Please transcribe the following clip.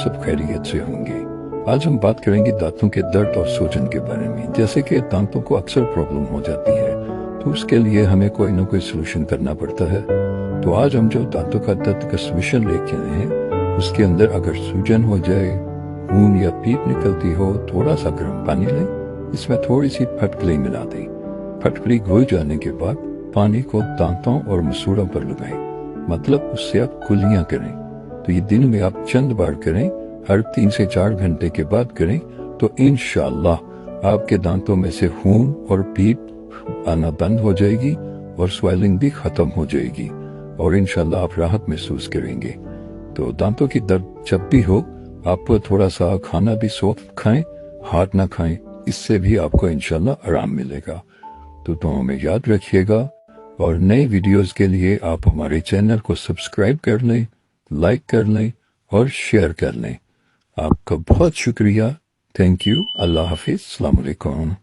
सब खैरियत से होंगे। आज हम बात करेंगे दांतों के दर्द और सूजन के बारे में। जैसे कि दांतों को अक्सर प्रॉब्लम हो जाती है, तो उसके लिए हमें कोई ना कोई सोल्यूशन करना पड़ता है। तो आज हम जो दांतों का दर्द का सोल्यूशन लेके आए हैं, उसके अंदर अगर सूजन हो जाए, खून या पीप निकलती हो, थोड़ा सा गर्म पानी लें, इसमें थोड़ी सी फटकली मिला दें। फटकली घुल जाने के बाद पानी को दांतों और मसूड़ों पर लगाएं, मतलब उससे आप कुल्लियां करें। तो ये दिन में आप चंद बार करें, हर 3 से 4 घंटे के बाद करें, तो इंशाअल्लाह आपके दांतों में से खून और पीप आना बंद हो जाएगी और स्वेलिंग भी खत्म हो जाएगी और इंशाअल्लाह आप राहत महसूस करेंगे। तो दांतों की दर्द जब भी हो, आप थोड़ा सा खाना भी सॉफ्ट खाएं, हार्ड ना खाएं, इससे भी आपको इंशाअल्लाह आराम मिलेगा। तो दुआ में याद रखिएगा और नए वीडियोस के लिए आप हमारे चैनल को सब्सक्राइब कर लें, लाइक कर लें और शेयर कर लें। आपका बहुत शुक्रिया। Thank you. अल्लाह हाफिज। अस्सलाम वालेकुम।